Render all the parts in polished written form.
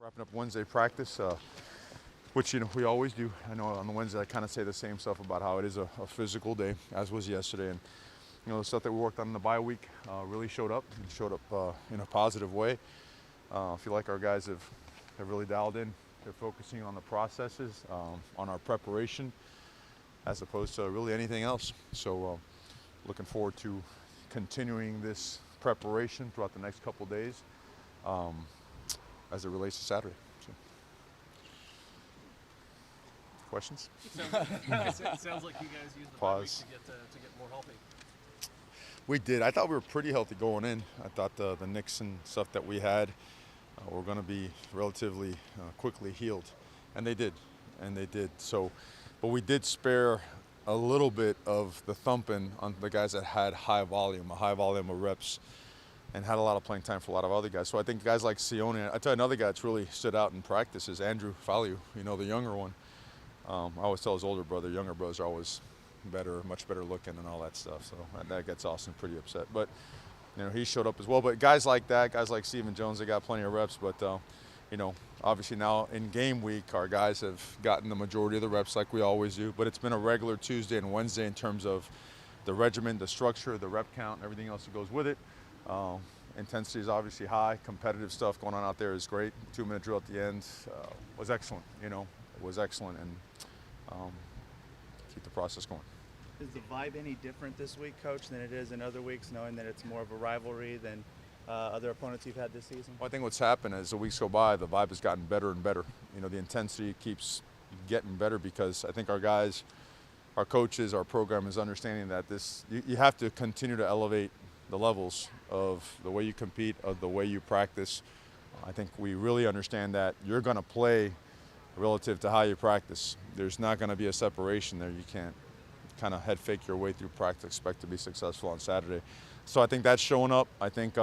Wrapping up Wednesday practice, which we always do. I know on the Wednesday I kind of say the same stuff about how it is a physical day, as was yesterday, and the stuff that we worked on in the bye week really showed up. And showed up in a positive way. I feel like our guys have really dialed in. They're focusing on the processes, on our preparation, as opposed to really anything else. So, looking forward to continuing this preparation throughout the next couple days. As it relates to Saturday. So. Questions? It sounds like you guys used the bye week to get more healthy. We did. I thought we were pretty healthy going in. I thought the nicks and stuff that we had were going to be relatively quickly healed, and they did. So, but we did spare a little bit of the thumping on the guys that had a high volume of reps, and had a lot of playing time for a lot of other guys. So I think guys like Sione, I tell you another guy that's really stood out in practice is Andrew Faliu, the younger one. I always tell his older brother, younger brothers are always better, much better looking and all that stuff. So that gets Austin pretty upset. But, he showed up as well. But guys like that, guys like Stephen Jones, they got plenty of reps. But, obviously now in game week, our guys have gotten the majority of the reps like we always do. But it's been a regular Tuesday and Wednesday in terms of the regimen, the structure, the rep count, and everything else that goes with it. Intensity is obviously high. Competitive stuff going on out there is great. 2-minute drill at the end was excellent. It was excellent, and keep the process going. Is the vibe any different this week, Coach, than it is in other weeks, knowing that it's more of a rivalry than other opponents you've had this season? Well, I think what's happened as the weeks go by, the vibe has gotten better and better. The intensity keeps getting better because I think our guys, our coaches, our program is understanding that you have to continue to elevate the levels of the way you compete, of the way you practice. I think we really understand that you're going to play relative to how you practice. There's not going to be a separation there. You can't kind of head fake your way through practice, expect to be successful on Saturday. So I think that's showing up. I think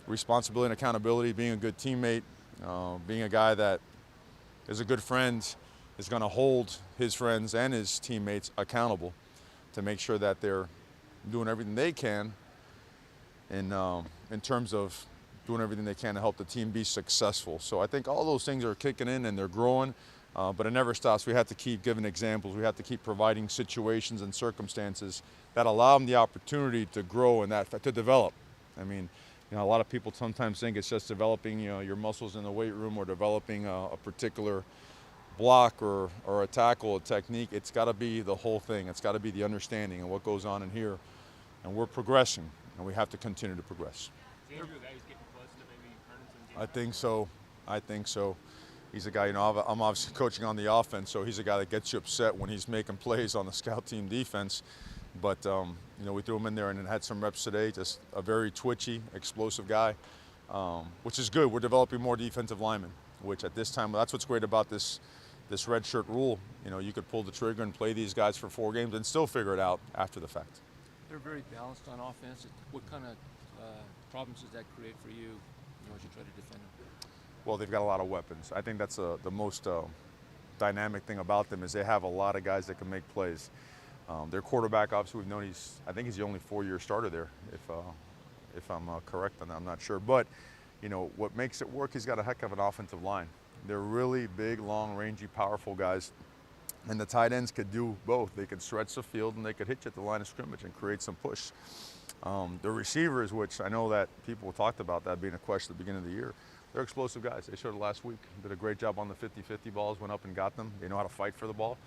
responsibility and accountability, being a good teammate, being a guy that is a good friend, is going to hold his friends and his teammates accountable to make sure that they're doing everything they can in terms of doing everything they can to help the team be successful. So I think all those things are kicking in and they're growing, but it never stops. We have to keep giving examples. We have to keep providing situations and circumstances that allow them the opportunity to grow and to develop. I mean, a lot of people sometimes think it's just developing your muscles in the weight room or developing a particular block or a tackle, a technique. It's got to be the whole thing. It's got to be the understanding of what goes on in here. And we're progressing, and we have to continue to progress. Is Andrew a guy who's getting close to maybe turning some games? I think so. He's a guy, I'm obviously coaching on the offense, so he's a guy that gets you upset when he's making plays on the scout team defense. But, we threw him in there and had some reps today, just a very twitchy, explosive guy, which is good. We're developing more defensive linemen, which at this time, that's what's great about this red shirt rule. You could pull the trigger and play these guys for 4 games and still figure it out after the fact. They're very balanced on offense. What kind of problems does that create for you, as you try to defend them? Well, they've got a lot of weapons. I think that's the most dynamic thing about them is they have a lot of guys that can make plays. Their quarterback, obviously, we've known I think he's the only 4-year starter there, if I'm correct on that. I'm not sure. But, what makes it work, he's got a heck of an offensive line. They're really big, long, rangy, powerful guys. And the tight ends could do both. They could stretch the field and they could hit you at the line of scrimmage and create some push. The receivers, which I know that people talked about that being a question at the beginning of the year, they're explosive guys. They showed it last week. Did a great job on the 50-50 balls, went up and got them. They know how to fight for the ball.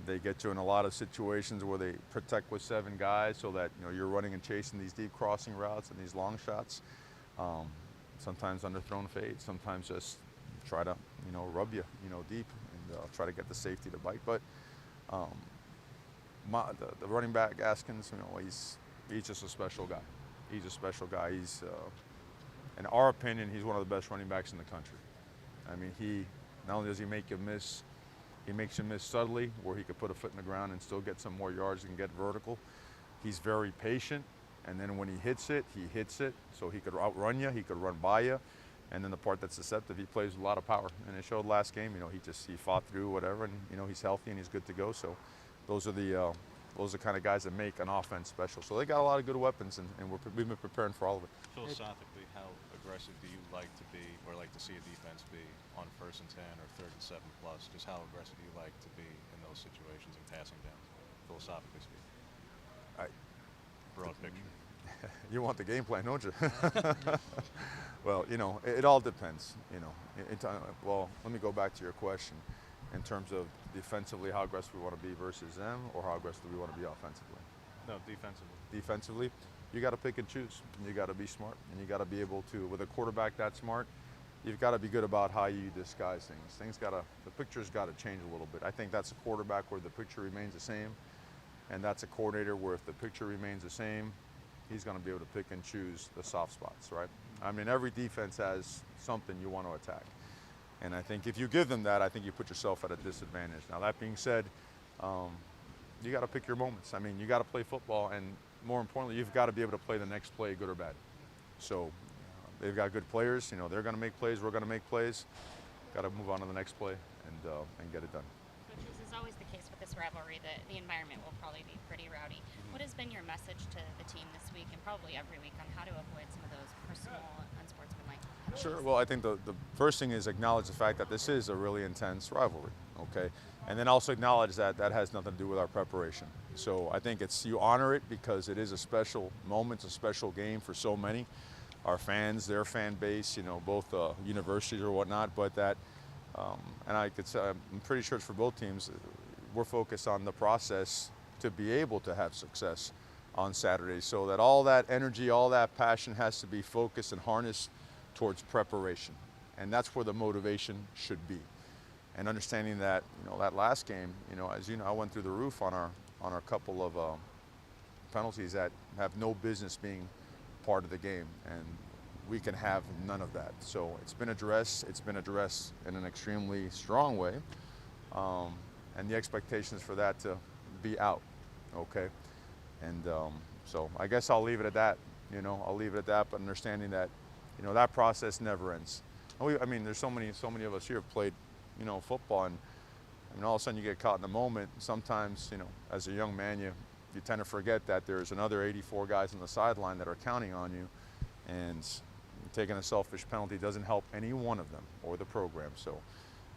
They get you in a lot of situations where they protect with 7 guys so that you're running and chasing these deep crossing routes and these long shots. Sometimes underthrown fades, sometimes just try to rub you deep and try to get the safety to bite. But the running back Askins, he's just a special guy. He's a special guy. He's in our opinion, he's one of the best running backs in the country. I mean, he not only does he make you miss, he makes you miss subtly where he could put a foot in the ground and still get some more yards and get vertical. He's very patient, and then when he hits it, so he could outrun you, he could run by you. And then the part that's deceptive, he plays with a lot of power. And it showed last game, he fought through whatever, and he's healthy and he's good to go. So those are the kind of guys that make an offense special. So they got a lot of good weapons, and we've been preparing for all of it. Philosophically, how aggressive do you like to be, or like to see a defense be on 1st and 10 or 3rd and 7 plus? Just how aggressive do you like to be in those situations and passing down, philosophically speaking? I, Broad picture. you want the game plan, don't you? Well, it all depends. Well, let me go back to your question in terms of defensively, how aggressive we want to be versus them, or how aggressive we want to be offensively. No, defensively. Defensively, you got to pick and choose. And you got to be smart, and you got to be able to. With a quarterback that smart, you've got to be good about how you disguise things. The picture's got to change a little bit. I think that's a quarterback where the picture remains the same, and that's a coordinator where if the picture remains the same, he's going to be able to pick and choose the soft spots, right? I mean, every defense has something you want to attack. And I think if you give them that, I think you put yourself at a disadvantage. Now, that being said, you got to pick your moments. I mean, you got to play football, and more importantly, you've got to be able to play the next play, good or bad. So they've got good players. They're going to make plays. We're going to make plays. Got to move on to the next play and get it done. Coach, this is always the case with this rivalry. The environment will probably be pretty rowdy. What has been your message to the team this week and probably every week on how to avoid some of those personal, unsportsmanlike penalties? Sure. Well, I think the first thing is acknowledge the fact that this is a really intense rivalry, okay? And then also acknowledge that that has nothing to do with our preparation. So I think you honor it because it is a special moment, a special game for so many. Our fans, their fan base, both universities or whatnot, but that, and I could say, I'm pretty sure it's for both teams, we're focused on the process to be able to have success on Saturday, so that all that energy, all that passion has to be focused and harnessed towards preparation. And that's where the motivation should be. And understanding that, that last game, as you know, I went through the roof on our couple of penalties that have no business being part of the game, and we can have none of that. So it's been addressed in an extremely strong way, and the expectation is for that to be out, okay? And so I guess I'll leave it at that, but understanding that, that process never ends. I mean, there's so many of us here have played, football, and all of a sudden you get caught in the moment. Sometimes, as a young man, you tend to forget that there's another 84 guys on the sideline that are counting on you, and taking a selfish penalty doesn't help any one of them or the program. So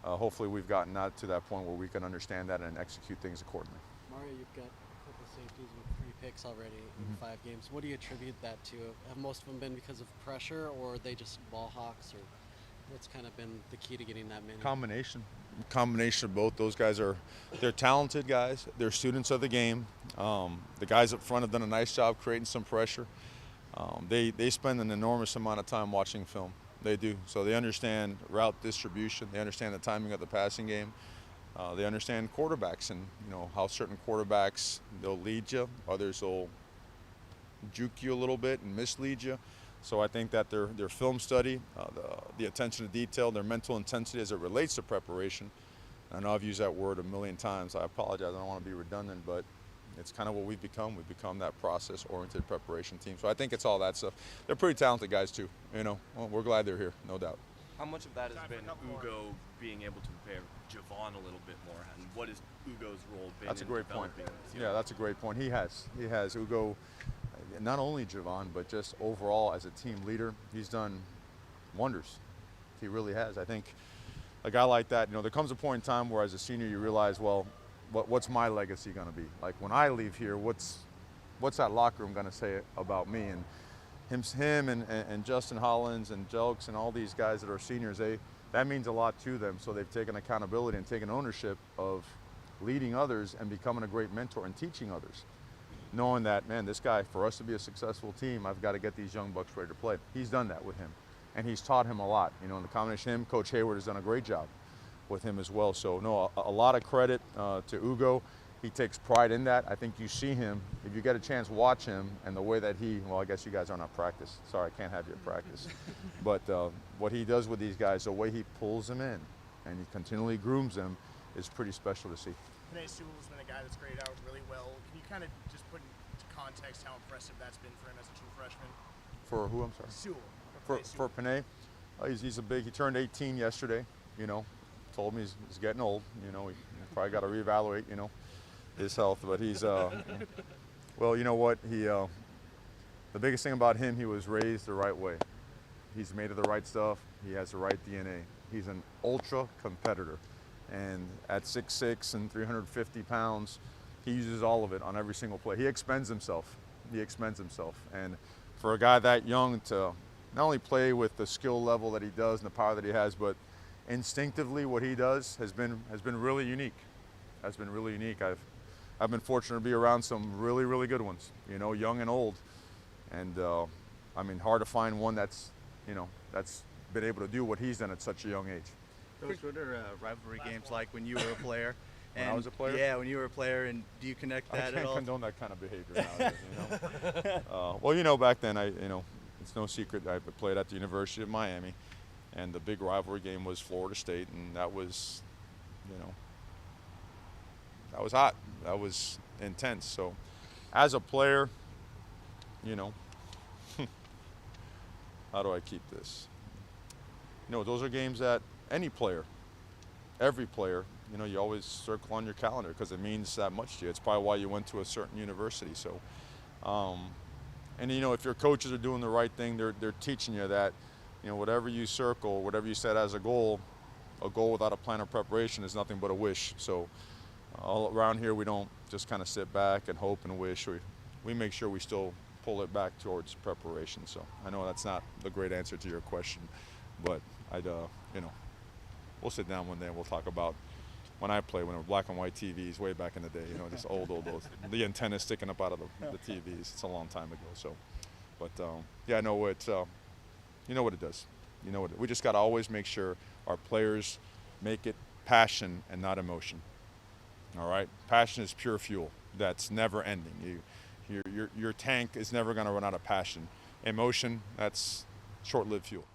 hopefully we've gotten out to that point where we can understand that and execute things accordingly. Mario, you've got a couple safeties with 3 picks already in 5 games. What do you attribute that to? Have most of them been because of pressure, or are they just ball hawks, or what's kind of been the key to getting that many? Combination of both. Those guys they're talented guys. They're students of the game. The guys up front have done a nice job creating some pressure. They spend an enormous amount of time watching film. They do. So they understand route distribution. They understand the timing of the passing game. They understand quarterbacks and how certain quarterbacks, they'll lead you, others will juke you a little bit and mislead you. So I think that their film study, the attention to detail, their mental intensity as it relates to preparation. I know I've used that word a million times. I apologize. I don't want to be redundant, but it's kind of what we've become. We've become that process-oriented preparation team. So I think it's all that stuff. They're pretty talented guys too. Well, we're glad they're here, no doubt. How much of that has been Ugo being able to prepare Javon a little bit more, and what is Ugo's role been? That's a great point. This Yeah, that's a great point. He has Ugo. Not only Javon, but just overall as a team leader, he's done wonders. He really has. I think a guy like that, there comes a point in time where as a senior you realize, well, what's my legacy going to be? Like when I leave here, what's that locker room going to say about me? And him and Justin Hollins and Jelks and all these guys that are seniors, that means a lot to them. So they've taken accountability and taken ownership of leading others and becoming a great mentor and teaching others. Knowing that, man, this guy, for us to be a successful team, I've got to get these young bucks ready to play. He's done that with him, and he's taught him a lot. In the combination of him, Coach Hayward has done a great job with him as well. So, no, a lot of credit to Ugo. He takes pride in that. I think you see him, if you get a chance, watch him, and the way that I guess you guys aren't at practice. Sorry, I can't have you at practice. But what he does with these guys, the way he pulls them in, and he continually grooms them, is pretty special to see. Penei Sewell's been a guy that's graded out really well. Can you kind of just put into context how impressive that's been for him as a true freshman? For who, I'm sorry? Sewell. For Penei, he's he turned 18 yesterday, told me he's getting old, he probably got to reevaluate, his health, but he's, well, you know what, the biggest thing about him, he was raised the right way. He's made of the right stuff. He has the right DNA. He's an ultra competitor. And at 6'6" and 350 pounds, he uses all of it on every single play. He expends himself. He expends himself. And for a guy that young to not only play with the skill level that he does and the power that he has, but instinctively what he does has been really unique. Has been really unique. I've been fortunate to be around some really, really good ones, you know, young and old. And I mean, hard to find one that's been able to do what he's done at such a young age. Coach, what are rivalry games like when you were a player? When I was a player? Yeah, when you were a player, and do you connect that I at can't all? condone that kind of behavior nowadays, you know. Well, you know, back then, it's no secret I played at the University of Miami, and the big rivalry game was Florida State, and that was, that was hot. That was intense. So, as a player, how do I keep this? Those are games that any player, every player, you always circle on your calendar because it means that much to you. It's probably why you went to a certain university. So, and if your coaches are doing the right thing, they're teaching you that, whatever you circle, whatever you set as a goal without a plan or preparation is nothing but a wish. So, all around here, we don't just kind of sit back and hope and wish. We make sure we still pull it back towards preparation. So, I know that's not the great answer to your question, but we'll sit down one day and we'll talk about when I played, when it were black and white TVs way back in the day, just old, the antennas sticking up out of the TVs. It's a long time ago. So, but yeah, I know it. You know what it does. We just got to always make sure our players make it passion and not emotion. All right, passion is pure fuel. That's never ending. Your tank is never going to run out of passion. Emotion, that's short-lived fuel.